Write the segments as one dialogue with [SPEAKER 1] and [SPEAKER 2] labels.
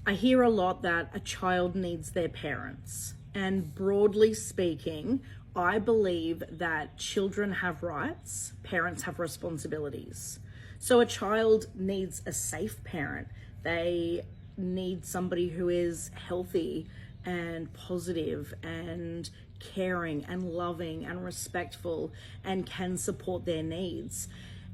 [SPEAKER 1] I hear a lot that a child needs their parents. And broadly speaking, I believe that children have rights, parents have responsibilities. So a child needs a safe parent. They need somebody who is healthy and positive and caring and loving and respectful and can support their needs.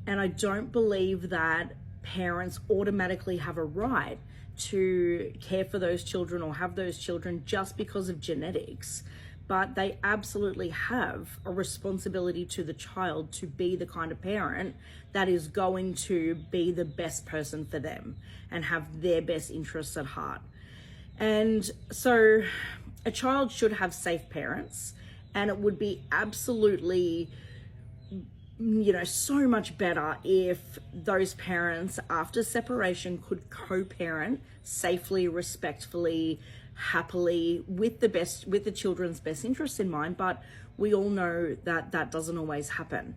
[SPEAKER 1] And I don't believe that parents automatically have a right to care for those children or have those children just because of genetics, but they absolutely have a responsibility to the child to be the kind of parent that is going to be the best person for them and have their best interests at heart. And so a child should have safe parents, and it would be absolutely, so much better if those parents after separation could co-parent safely, respectfully, happily, with the children's best interests in mind. But we all know that that doesn't always happen.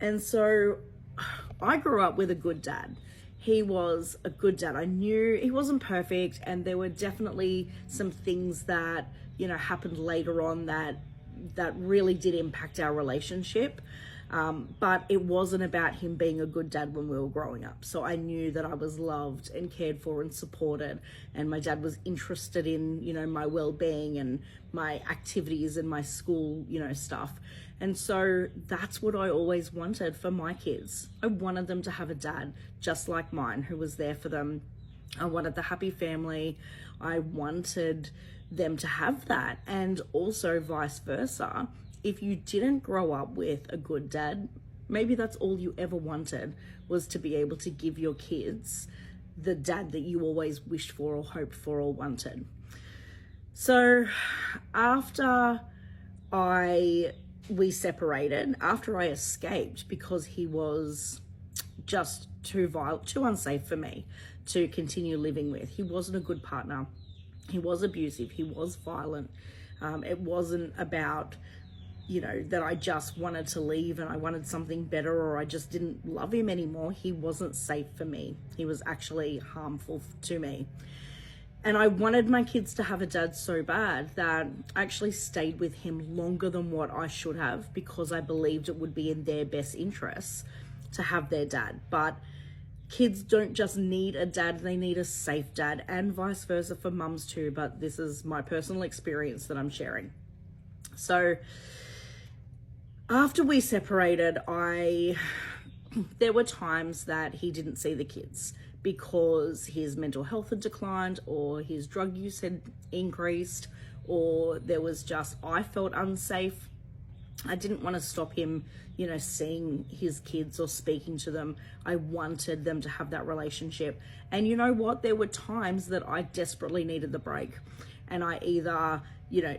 [SPEAKER 1] And so I grew up with a good dad. He was a good dad. I knew he wasn't perfect, and there were definitely some things that happened later on that really did impact our relationship. But it wasn't about him being a good dad when we were growing up. So I knew that I was loved and cared for and supported, and my dad was interested in, my well-being and my activities and my school, stuff. And so that's what I always wanted for my kids. I wanted them to have a dad just like mine who was there for them. I wanted the happy family. I wanted them to have that, and also vice versa. If you didn't grow up with a good dad, maybe that's all you ever wanted, was to be able to give your kids the dad that you always wished for or hoped for or wanted. So after we separated, after I escaped because he was just too unsafe for me to continue living with. He wasn't a good partner. He was abusive. He was violent. It wasn't about that I just wanted to leave and I wanted something better, or I just didn't love him anymore. He wasn't safe for me. He was actually harmful to me. And I wanted my kids to have a dad so bad that I actually stayed with him longer than what I should have, because I believed it would be in their best interests to have their dad. But kids don't just need a dad, they need a safe dad, and vice versa for mums too. But this is my personal experience that I'm sharing. So after we separated, there were times that he didn't see the kids because his mental health had declined, or his drug use had increased, or there was just, I felt unsafe. I didn't want to stop him, seeing his kids or speaking to them. I wanted them to have that relationship. And you know what? There were times that I desperately needed the break, and I either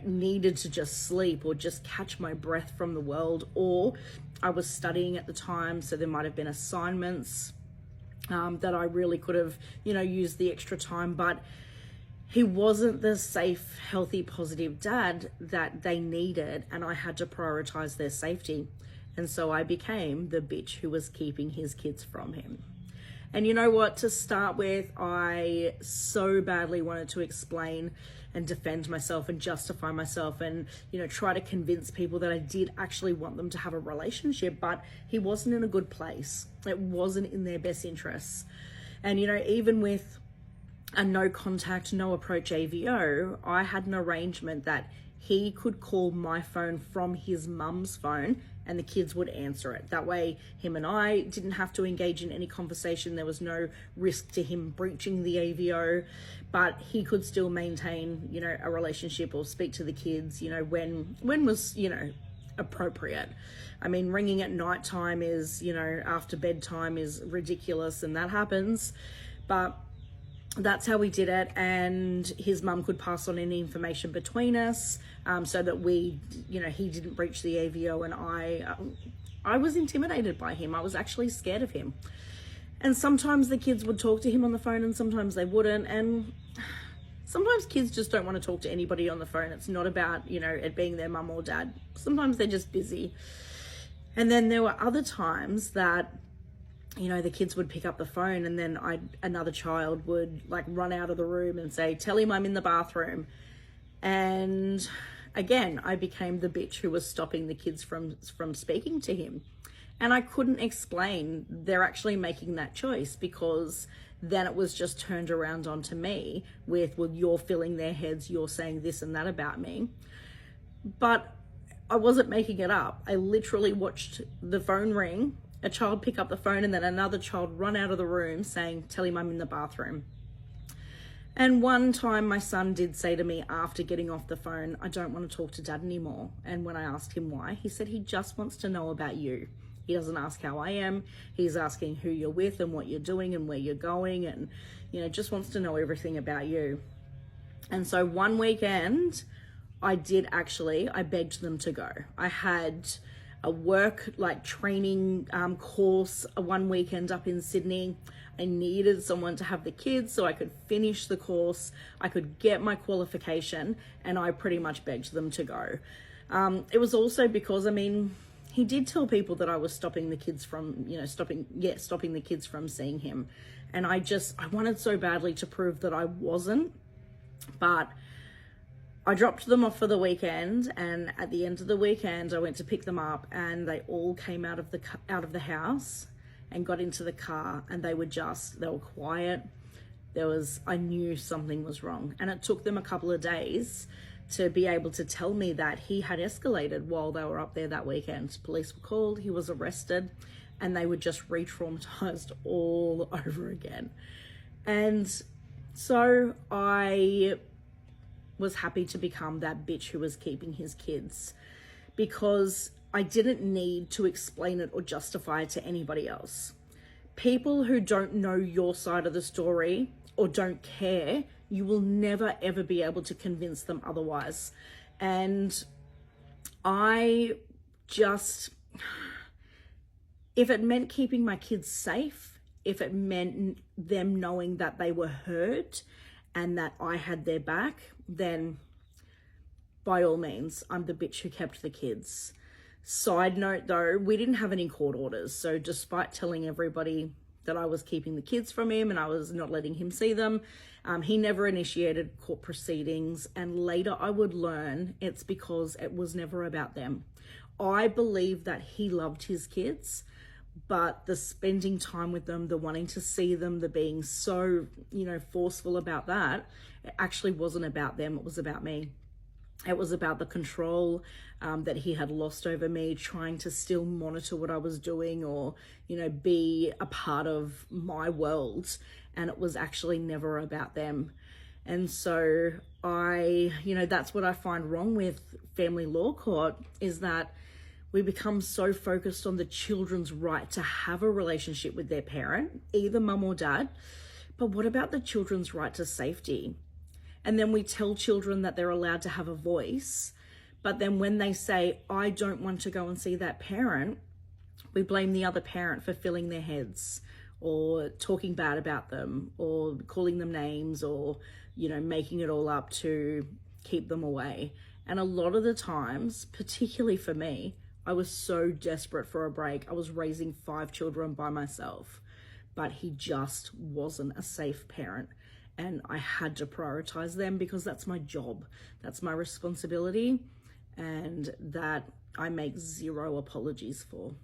[SPEAKER 1] needed to just sleep or just catch my breath from the world, or I was studying at the time, so there might have been assignments that I really could have, used the extra time. But he wasn't the safe, healthy, positive dad that they needed, and I had to prioritize their safety. And so I became the bitch who was keeping his kids from him. And you know what? To start with, I so badly wanted to explain and defend myself and justify myself and, try to convince people that I did actually want them to have a relationship, but he wasn't in a good place. It wasn't in their best interests. And, even with a no contact, no approach AVO, I had an arrangement that he could call my phone from his mum's phone and the kids would answer it. That way, him and I didn't have to engage in any conversation. There was no risk to him breaching the AVO, but he could still maintain, a relationship or speak to the kids, when was, appropriate. I mean, ringing at nighttime is, after bedtime is ridiculous, and that happens, but that's how we did it. And his mum could pass on any information between us, so that we, he didn't breach the AVO, and I was intimidated by him. I was actually scared of him. And sometimes the kids would talk to him on the phone and sometimes they wouldn't. And sometimes kids just don't want to talk to anybody on the phone. It's not about, it being their mum or dad. Sometimes they're just busy. And then there were other times that you know, the kids would pick up the phone, and then another child would like run out of the room and say, tell him I'm in the bathroom. And again, I became the bitch who was stopping the kids from speaking to him. And I couldn't explain they're actually making that choice, because then it was just turned around onto me with, well, you're filling their heads, you're saying this and that about me. But I wasn't making it up. I literally watched the phone ring, a child pick up the phone, and then another child run out of the room saying, tell him I'm in the bathroom. And one time my son did say to me after getting off the phone, I don't want to talk to dad anymore. And when I asked him why, he said he just wants to know about you. He doesn't ask how I am. He's asking who you're with and what you're doing and where you're going, and, you know, just wants to know everything about you. And so one weekend, I begged them to go. I had a work like training course one weekend up in Sydney. I needed someone to have the kids so I could finish the course, I could get my qualification, and I pretty much begged them to go. It was also because, I mean, he did tell people that I was stopping the kids from, you know, stopping the kids from seeing him. And I wanted so badly to prove that I wasn't, but I dropped them off for the weekend, and at the end of the weekend, I went to pick them up, and they all came out of the house and got into the car, and they were quiet. I knew something was wrong, and it took them a couple of days to be able to tell me that he had escalated while they were up there that weekend. Police were called, he was arrested, and they were just re-traumatized all over again. And so I was happy to become that bitch who was keeping his kids, because I didn't need to explain it or justify it to anybody else. People who don't know your side of the story or don't care, you will never ever be able to convince them otherwise. And if it meant keeping my kids safe, if it meant them knowing that they were heard and that I had their back, then by all means, I'm the bitch who kept the kids. Side note though, we didn't have any court orders. So despite telling everybody that I was keeping the kids from him and I was not letting him see them, he never initiated court proceedings. And later I would learn it's because it was never about them. I believe that he loved his kids, but the spending time with them, the wanting to see them, the being so, you know, forceful about that, it actually wasn't about them. It was about me. It was about the control that he had lost over me, trying to still monitor what I was doing or, you know, be a part of my world. And it was actually never about them. And so that's what I find wrong with family law court, is that we become so focused on the children's right to have a relationship with their parent, either mum or dad. But what about the children's right to safety? And then we tell children that they're allowed to have a voice. But then when they say, I don't want to go and see that parent, we blame the other parent for filling their heads or talking bad about them or calling them names or, you know, making it all up to keep them away. And a lot of the times, particularly for me, I was so desperate for a break. I was raising 5 children by myself, but he just wasn't a safe parent. And I had to prioritize them because that's my job. That's my responsibility. And that I make zero apologies for.